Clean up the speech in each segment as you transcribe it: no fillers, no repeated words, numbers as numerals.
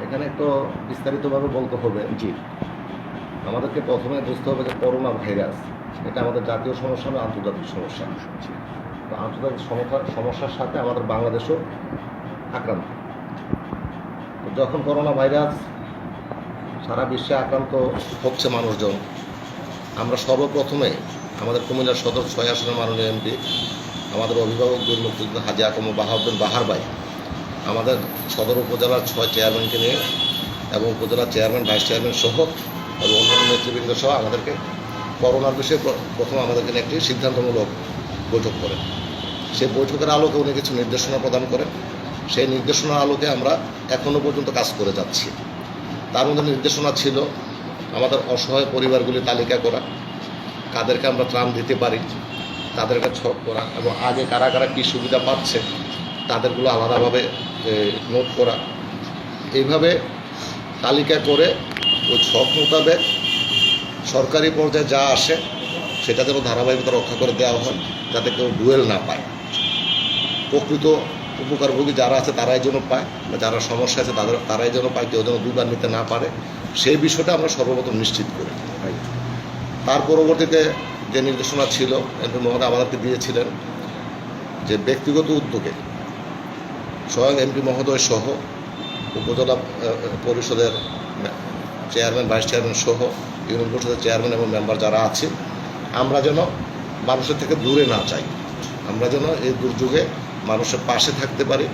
এখানে একটু বিস্তারিতভাবে বলতে হবে। জি আমাদেরকে প্রথমে বুঝতে হবে যে করোনা ভাইরাস এটা আমাদের জাতীয় সমস্যা না আন্তর্জাতিক সমস্যা। তো আন্তর্জাতিক সমস্যার সাথে আমাদের বাংলাদেশও আক্রান্ত। তো যখন করোনা ভাইরাস সারা বিশ্বে আক্রান্ত হচ্ছে মানুষজন, আমরা সর্বপ্রথমে আমাদের কুমিল্লার সদর ৬ আসনের মাননীয় এমপি আমাদের অভিভাবক বীর মুক্তিযোদ্ধা হাজী আকম বাহাউদ্দিন বাহার ভাই আমাদের সদর উপজেলার ৬ চেয়ারম্যানকে নিয়ে এবং উপজেলার চেয়ারম্যান ভাইস চেয়ারম্যান সহ এবং অন্যান্য নেতৃবৃন্দ সহ আমাদেরকে করোনার বিষয়ে প্রথম আমাদেরকে নিয়ে একটি সিদ্ধান্তমূলক বৈঠক করেন। সেই বৈঠকের আলোকে উনি কিছু নির্দেশনা প্রদান করেন। সেই নির্দেশনার আলোকে আমরা এখনও পর্যন্ত কাজ করে যাচ্ছি। তার মধ্যে নির্দেশনা ছিল আমাদের অসহায় পরিবারগুলি তালিকা করা, কাদেরকে আমরা ত্রাণ দিতে পারি তাদেরকে ছক করা এবং আগে কারা কারা কী সুবিধা পাচ্ছে তাদেরগুলো আলাদাভাবে নোট করা। এইভাবে তালিকা করে ওই ছক মোতাবেক সরকারি পর্যায়ে যা আসে সেটা যেন ধারাবাহিকতা রক্ষা করে দেওয়া হয়, যাতে কেউ ডুয়েল না পায়। প্রকৃত উপকারভোগী যারা আছে তারাই যেন পায়, বা যারা সমস্যা আছে তারাই যেন পায়, কেউ যেন দুবার নিতে না পারে, সেই বিষয়টা আমরা সর্বপ্রথম নিশ্চিত করি। তার পরবর্তীতে যে নির্দেশনা ছিল এমপি মহোদয় আমাদেরকে দিয়েছিলেন যে ব্যক্তিগত উদ্যোগে স্বয়ং এমপি মহোদয় সহ উপজেলা পরিষদের চেয়ারম্যান ভাইস চেয়ারম্যান সহ ইউনিয়ন পরিষদের চেয়ারম্যান এবং মেম্বার যারা আছে, আমরা যেন মানুষের থেকে দূরে না যাই, আমরা যেন এই দুর্যোগে মানুষের পাশে থাকতে পারি,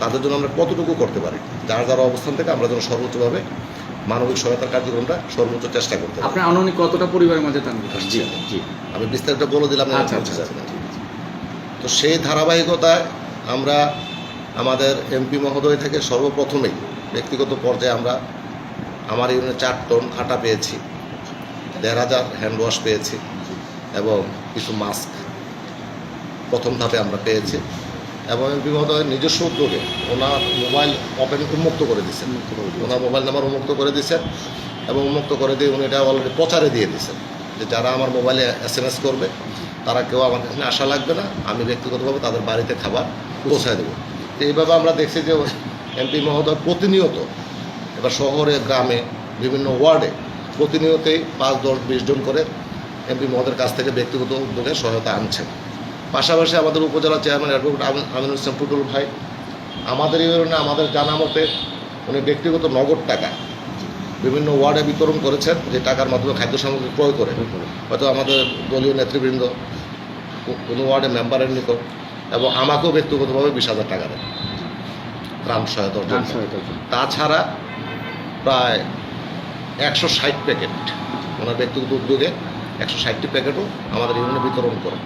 তাদের জন্য আমরা কতটুকু করতে পারি, যার যার অবস্থান থেকে আমরা যেন সর্বোচ্চভাবে মানবিক সহায়তার কার্যক্রমটা সর্বোচ্চ চেষ্টা করতে পারি। আপনি আনুমানিক কতটা পরিবারের মাঝে ত্রাণ দিচ্ছেন? জি জি, আমি বিস্তারিত বলে দিলাম। আচ্ছা। তো সেই ধারাবাহিকতায় আমরা আমাদের এমপি মহোদয় থেকে সর্বপ্রথমেই ব্যক্তিগত পর্যায়ে আমরা আমার ইউনিয়নে 4 টন আটা পেয়েছি, 1,500 হ্যান্ড ওয়াশ পেয়েছি এবং কিছু মাস্ক প্রথম ধাপে আমরা পেয়েছি। এবং এমপি মহোদয় নিজস্ব উদ্যোগে ওনার মোবাইল উন্মুক্ত করে দিচ্ছেন, ওনার মোবাইল নাম্বার উন্মুক্ত করে দিচ্ছেন এবং উন্মুক্ত করে দিয়ে উনি এটা অলরেডি প্রচারে দিয়ে দিচ্ছেন যে যারা আমার মোবাইলে SMS করবে তারা কেউ আমার কাছে আসা লাগবে না, আমি ব্যক্তিগতভাবে তাদের বাড়িতে খাবার পৌঁছায় দেবো। তো এইভাবে আমরা দেখছি যে এমপি মহোদয় প্রতিনিয়ত এবার শহরে গ্রামে বিভিন্ন ওয়ার্ডে প্রতিনিয়তই 5, 10, 20 জন করে এমপি মহোদয়ের কাছ থেকে ব্যক্তিগত উদ্যোগে সহায়তা আনছেন। পাশাপাশি আমাদের উপজেলা চেয়ারম্যান অ্যাডভোকেট আমিনুল ইসলাম টুটুল ভাই আমাদের ইউনিয়নে আমাদের জানা মতে উনি ব্যক্তিগত নগদ টাকা বিভিন্ন ওয়ার্ডে বিতরণ করেছেন, যে টাকার মাধ্যমে খাদ্য সামগ্রী ক্রয় করে হয়তো আমাদের দলীয় নেতৃবৃন্দ কোনো ওয়ার্ডে মেম্বারের নিকট, এবং আমাকেও ব্যক্তিগতভাবে 20,000 টাকা দেন ত্রাণ সহায়তার জন্য। তাছাড়া প্রায় 160 প্যাকেট ওনার ব্যক্তিগত উদ্যোগে 160টি প্যাকেটও আমাদের ইউনিয়নে বিতরণ করেন।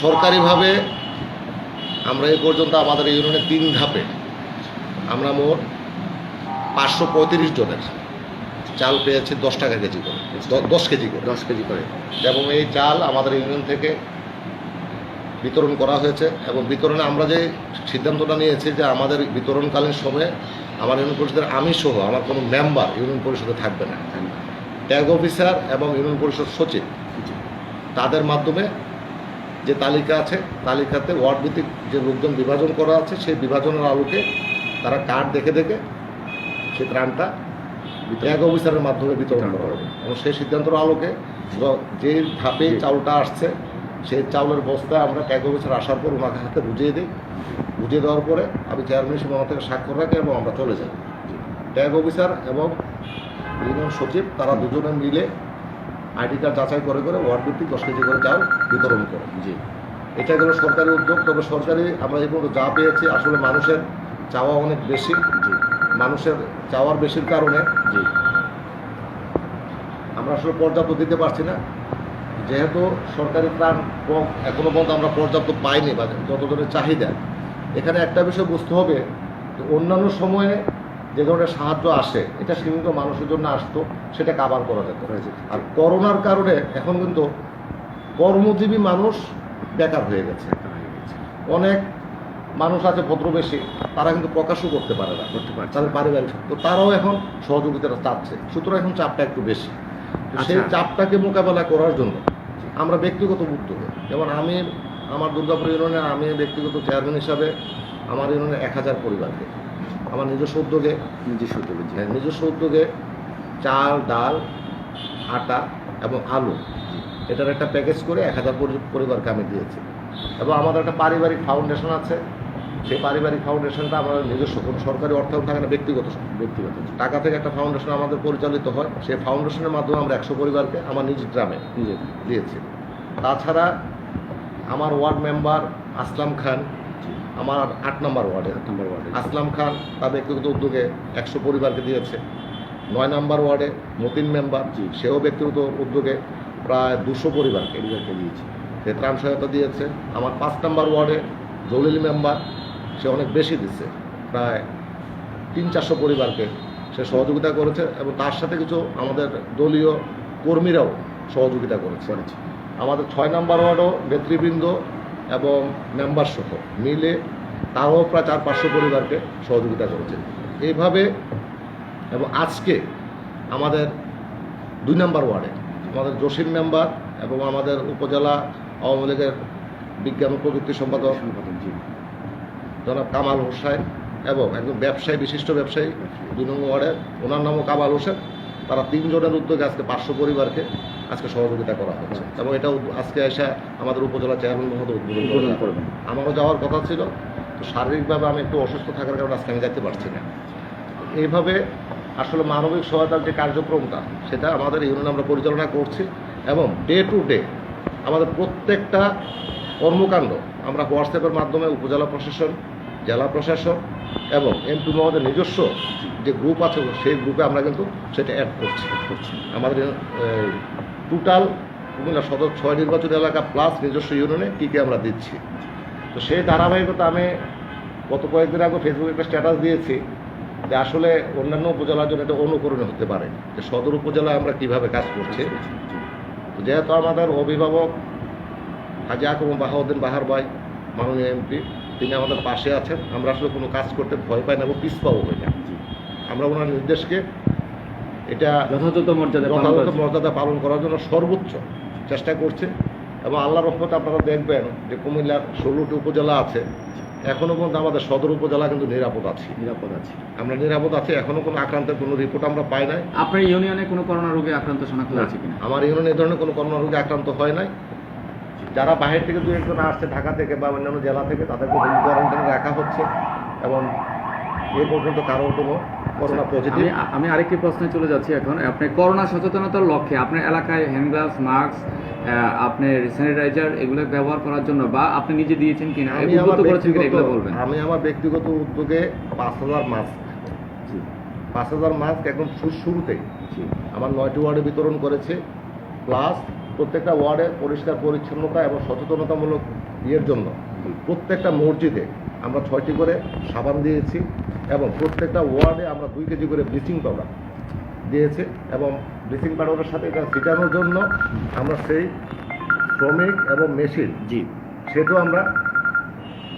সরকারিভাবে আমরা এই পর্যন্ত আমাদের ইউনিয়নে 3 ধাপে আমরা মোট 535 জনের চাল পেয়েছি 10 টাকা কেজি করে, 10 কেজি করে। এবং এই চাল আমাদের ইউনিয়ন থেকে বিতরণ করা হয়েছে। এবং বিতরণে আমরা যে সিদ্ধান্তটা নিয়েছি যে আমাদের বিতরণকালীন সময়ে আমার ইউনিয়ন পরিষদের আমি সহ আমার কোনো মেম্বার ইউনিয়ন পরিষদে থাকবে না, ট্যাগ অফিসার এবং ইউনিয়ন পরিষদ সচিব তাদের মাধ্যমে যে তালিকা আছে তালিকাতে ওয়ার্ড ভিত্তিক যে লোকজন বিভাজন করা আছে সেই বিভাজনের আলোকে তারা কার্ড দেখে দেখে সেই ত্রাণটা ট্যাগ অফিসারের মাধ্যমে বিতরণ করা হবে। এবং সেই সিদ্ধান্তের আলোকে যে ধাপে চাউলটা আসছে সেই চাউলের বস্তা আমরা ট্যাগ অফিসার আসার পর ওনাকে হাতে বুঝিয়ে দিই, বুঝিয়ে দেওয়ার পরে আমি চেয়ারম্যান হিসেবে আমার থেকে স্বাক্ষর রাখি এবং আমরা চলে যাই। ট্যাগ অফিসার এবং ইউনিয়ন সচিব তারা দুজনে মিলে আইডি কার্ড যাচাই করে করে ওয়ার্ড ভিত্তিক 10 কেজি করে চাল বিতরণ করে। এটা গেল সরকারি উদ্যোগ। তবে সরকারি আমরা এই পর্যন্ত যা পেয়েছি আসলে মানুষের চাওয়া অনেক বেশি, মানুষের চাওয়ার বেশির কারণে আমরা আসলে পর্যাপ্ত দিতে পারছি না। যেহেতু সরকারি ত্রাণ কম এখনো পর্যন্ত আমরা পর্যাপ্ত পাইনি বা যত ধরনের চাহিদা, এখানে একটা বিষয় বুঝতে হবে যে অন্যান্য সময়ে যে ধরনের সাহায্য আসে এটা সীমিত মানুষের জন্য আসতো, সেটা কাভার করা যেত। আর করোনার কারণে এখন কিন্তু কর্মজীবী মানুষ বেকার হয়ে গেছে। অনেক মানুষ আছে ভদ্রবেশী, তারা কিন্তু প্রকাশও করতে পারে না তাদের পারিবারিক, তো তারাও এখন সহযোগিতাটা চাচ্ছে। সুতরাং এখন চাপটা একটু বেশি। সেই চাপটাকে মোকাবেলা করার জন্য আমরা ব্যক্তিগত উদ্যোগে, যেমন আমি আমার দুর্গাপুর ইউনিয়নে আমি ব্যক্তিগত চেয়ারম্যান হিসাবে আমার ইউনিয়নে 1000 পরিবারকে আমার নিজস্ব উদ্যোগে নিজস্ব উদ্যোগে, জি। নিজস্ব উদ্যোগে চাল, ডাল, আটা এবং আলু এটার একটা প্যাকেজ করে 1000 পরিবারকে আমি দিয়েছি। এবং আমাদের একটা পারিবারিক ফাউন্ডেশন আছে, সেই পারিবারিক ফাউন্ডেশনটা আমাদের নিজস্ব, কোনো সরকারি অর্থায়ন থাকে না, ব্যক্তিগত জি। টাকা থেকে একটা ফাউন্ডেশন আমাদের পরিচালিত হয়। সেই ফাউন্ডেশনের মাধ্যমে আমরা 100 পরিবারকে আমার নিজ গ্রামে দিয়েছি। তাছাড়া আমার ওয়ার্ড মেম্বার আসলাম খান, আমার 8 নম্বর ওয়ার্ডে আসলাম খান তার ব্যক্তিগত উদ্যোগে 100 পরিবারকে দিয়েছে। 9 নম্বর ওয়ার্ডে মতিন মেম্বার, সেও ব্যক্তিগত উদ্যোগে প্রায় 200 পরিবারকে দিয়েছে, সে ত্রাণ সহায়তা দিয়েছে। আমার 5 নম্বর ওয়ার্ডে জলিল মেম্বার, সে অনেক বেশি দিচ্ছে, প্রায় 300-400 পরিবারকে সে সহযোগিতা করেছে। এবং তার সাথে কিছু আমাদের দলীয় কর্মীরাও সহযোগিতা করেছে। আমাদের 6 নম্বর ওয়ার্ডও নেতৃবৃন্দ এবং মেম্বার সহ মিলে তারাও প্রায় 400-500 পরিবারকে সহযোগিতা করেছে এইভাবে। এবং আজকে আমাদের 2 নম্বর ওয়ার্ডে আমাদের জসিম মেম্বার এবং আমাদের উপজেলা আওয়ামী লীগের বিজ্ঞান ও প্রযুক্তি সম্পাদক জনাব কামাল হোসেন এবং একজন ব্যবসায়ী, বিশিষ্ট ব্যবসায়ী 2 নম্বর ওয়ার্ডের, ওনার নামও কামাল হোসেন, তারা 3 জনের উদ্যোগে আজকে 500 পরিবারকে আজকে সহযোগিতা করা হচ্ছে। এবং এটাও আজকে এসে আমাদের উপজেলা চেয়ারম্যান মহোদয় উদ্বোধন করবেন। আমারও যাওয়ার কথা ছিল, তো শারীরিকভাবে আমি একটু অসুস্থ থাকার কারণে আজকে আমি যেতে পারছি না। এইভাবে আসলে মানবিক সহায়তার যে কার্যক্রমটা সেটা আমাদের ইউনিয়নে আমরা পরিচালনা করছি। এবং ডে টু ডে আমাদের প্রত্যেকটা কর্মকাণ্ড আমরা হোয়াটসঅ্যাপের মাধ্যমে উপজেলা প্রশাসন, জেলা প্রশাসন এবং এমপি মহোদয়ের নিজস্ব যে গ্রুপ আছে সেই গ্রুপে আমরা কিন্তু সেটা অ্যাড করছি। আমাদের টোটাল কুমিল্লা সদর 6 নির্বাচনী এলাকা প্লাস নিজস্ব ইউনিয়নে কী কী আমরা দিচ্ছি। তো সেই ধারাবাহিকতা আমি গত কয়েকদিন আগে ফেসবুকে একটা স্ট্যাটাস দিয়েছি যে আসলে অন্যান্য উপজেলার জন্য এটা অনুকরণীয় হতে পারে যে সদর উপজেলায় আমরা কিভাবে কাজ করছি। যেহেতু আমাদের অভিভাবক হাজি আকম বাহাউদ্দিন বাহার ভাই মাননীয় এমপি, তিনি আমাদের পাশে আছেন, আমরা আসলে কোনো কাজ করতে ভয় পাই না এবং পিছপাও হই না। আমরা ওনার নির্দেশকে এটা যথাযথ মর্যাদা পালন করার জন্য সর্বোচ্চ চেষ্টা করছে। এবং আল্লাহর রহমতে আপনারা দেখবেন যে কুমিল্লার 16টি উপজেলা আছে, এখনও পর্যন্ত আমাদের সদর উপজেলা কিন্তু নিরাপদ আছে। আমরা নিরাপদ আছি, এখনও কোনো আক্রান্তের কোনো রিপোর্ট আমরা পাই নাই। আপনার ইউনিয়নে কোনো করোনা রোগে আক্রান্ত শনাক্ত হয়েছে কিনা? আমার ইউনিয়নে এই ধরনের কোনো করোনা রোগে আক্রান্ত হয় নাই। যারা বাহির থেকে 2 একজন আসছে ঢাকা থেকে বা অন্যান্য জেলা থেকে, তাদেরকে হোম কোয়ারেন্টাইনে রাখা হচ্ছে এবং এ পর্যন্ত কারোর কোনো করোনা পজিটিভ। আমি আরেকটি প্রশ্নে চলে যাচ্ছি এখন। আপনি করোনা সচেতনতার লক্ষ্যে আপনার এলাকায় হ্যান্ড গ্লাভস, মাস্ক, আপনার স্যানিটাইজার এগুলো ব্যবহার করার জন্য বা আপনি নিজে দিয়েছেন কিনা, আমি আমার ব্যক্তিগত উদ্যোগে 5000 মাস্ক 5000 মাস্ক একদম শুরুতেই আমার 9টি ওয়ার্ডে বিতরণ করেছে। প্লাস প্রত্যেকটা ওয়ার্ডে পরিষ্কার পরিচ্ছন্নতা এবং সচেতনতামূলক ইয়ের জন্য প্রত্যেকটা মসজিদে আমরা 6টি করে সাবান দিয়েছি এবং প্রত্যেকটা ওয়ার্ডে আমরা 2 কেজি করে ব্লিচিং পাউডার দিয়েছি। এবং ব্লিচিং পাউডারের সাথে এটা ছিটানোর জন্য আমরা সেই শ্রমিক এবং মেশিন সেটাও আমরা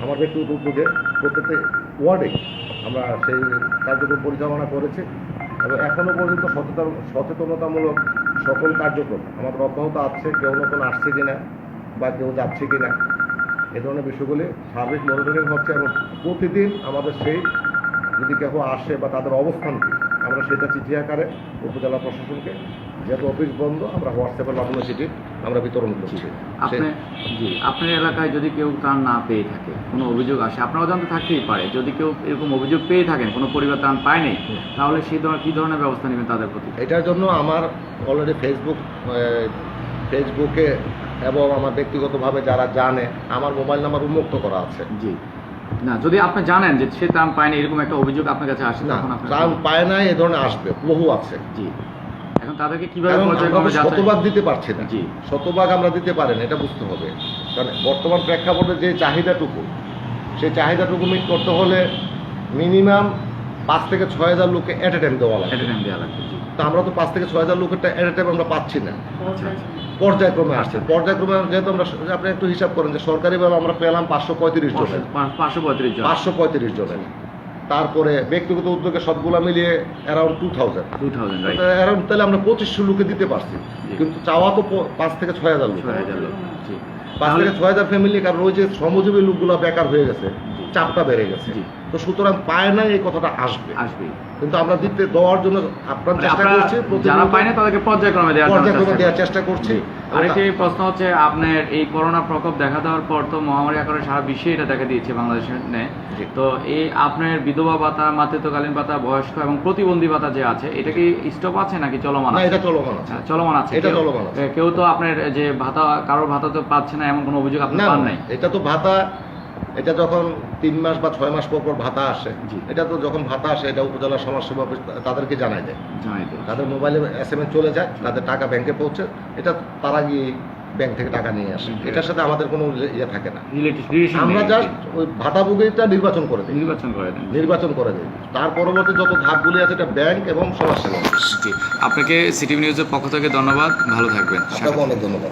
আমার ব্যক্তিগত উদ্যোগে প্রত্যেকটা ওয়ার্ডে আমরা সেই কার্যক্রম পরিচালনা করেছি। এবং এখনও পর্যন্ত সচেতনতামূলক সকল কার্যক্রম আমাদের অব্যাহত আছে। কেউ নতুন আসছে কিনা বা কেউ যাচ্ছে কিনা এ ধরনের বিষয়গুলি সার্বিক মনিটরিং হচ্ছে। এবং প্রতিদিন আমাদের সেই যদি কেউ আসে বা তাদের অবস্থান কি আমরা সেটা চিঠি আকারে উপজেলা প্রশাসনকে, যেহেতু অফিস বন্ধ, আমরা হোয়াটসঅ্যাপের মাধ্যমে চিঠি আমরা বিতরণ করছি। আপনার এলাকায় যদি কেউ ত্রাণ না পেয়ে থাকে, কোনো অভিযোগ আসে, আপনার অজান্তে থাকতেই পারে, যদি কেউ এরকম অভিযোগ পেয়ে থাকেন কোনো পরিবার ত্রাণ পায়নি, তাহলে সেই ধরনের কী ধরনের ব্যবস্থা নেবেন তাদের প্রতি? এটার জন্য আমার অলরেডি ফেসবুকে এবং আমার ব্যক্তিগতভাবে যারা জানে আমার মোবাইল নাম্বার উন্মুক্ত করা আছে। না, যদি আপনি জানেন যে সে ত্রাণ পায়নি, এরকম একটা অভিযোগ আপনার কাছে আসে, না ত্রাণ পায় না এ ধরনের আসবে, বহু আছে। এখন তাদেরকে কিভাবে শতভাগ দিতে পারছি না, শতভাগ আমরা দিতে পারি না, এটা বুঝতে হবে। কারণ বর্তমান প্রেক্ষাপটে যে চাহিদাটুকু, সেই চাহিদাটুকু মিট করতে হলে মিনিমাম 5 থেকে 6000 লোককে অ্যাট এ টাইম দেওয়া লাগবে। তো আমরা তো 5 থেকে 6000 লোকেরটা অ্যাট এ টাইম আমরা পাচ্ছি না, পর্যায়ক্রমে আসছে। পর্যায়ক্রমে যেহেতু আমরা, আপনি একটু হিসাব করেন যে সরকারিভাবে আমরা পেলাম 535 জনের, তারপরে ব্যক্তিগত উদ্যোগে সবগুলো মিলিয়ে অ্যারাউন্ড 2000, অ্যারাউন্ড, তাহলে আমরা 2500 লোকে দিতে পারছি। কিন্তু চাওয়া তো 5 থেকে 6000 লোক, 5 থেকে 6000 ফ্যামিলি। কারণ ওই যে শ্রমজীবী লোকগুলো বেকার হয়ে গেছে, চাপটা বেড়ে গেছে। তো সুতরাং পায় না এই কথাটা আসবে, আসবে। কিন্তু আমরা দিতে দেওয়ার জন্য আপনার চেষ্টা আপনারা করছি, যারা পায় না তাদেরকে পর্যায়ক্রমে দেওয়ার জন্য পর্যায়ক্রমে চেষ্টা দেওয়ার করছি। চেষ্টা করছি। আরেকটি প্রশ্ন হচ্ছে, আপনার এই করোনা প্রকোপ দেখা দেওয়ার পর তো মহামারী আকারে সারা বিশ্বে এটা দেখা দিয়েছে বাংলাদেশের নে। জি। তো এই আপনার বিধবা ভাতা, মাতৃত্বকালীন ভাতা, বয়স্ক এবং প্রতিবন্ধী ভাতা যে আছে, এটা কি স্টপ আছে নাকি চলমান না, আছে? এটা চলমান আছে। আচ্ছা, চলমান আছে। এটা চলমান আছে। কেউ তো আপনার যে ভাতা, কারোর ভাতা তো পাচ্ছে না এমন কোনো অভিযোগ আপনি না, পান না, নাই? এটা তো ভাতা, এটা যখন 3 মাস বা 6 মাস পর পর ভাতা আসে, জি। এটা তো যখন ভাতা আসে এটা উপজেলা সমাজসেবা অফিস তাদেরকে জানায় দেয়, জানাই তো। তাদের মোবাইলে SMS চলে যায়, তাদের টাকা ব্যাংকে পৌঁছে, এটা তারা গিয়ে ব্যাংক থেকে টাকা নিয়ে আসে, এটার সাথে আমাদের কোনো ইয়ে থাকে না। রিলেশন আমরা জাস্ট ওই ভাতাভোগীটা নির্বাচন করে দিই, নির্বাচন করে দেন। নির্বাচন করে দিই, তার পরবর্তী যত ধাপগুলি আছে এটা ব্যাংক এবং সমাজসেবা অফিস। জি, আপনাকে সিটিভি নিউজের পক্ষ থেকে ধন্যবাদ, ভালো থাকবেন। আপনাকে অনেক ধন্যবাদ।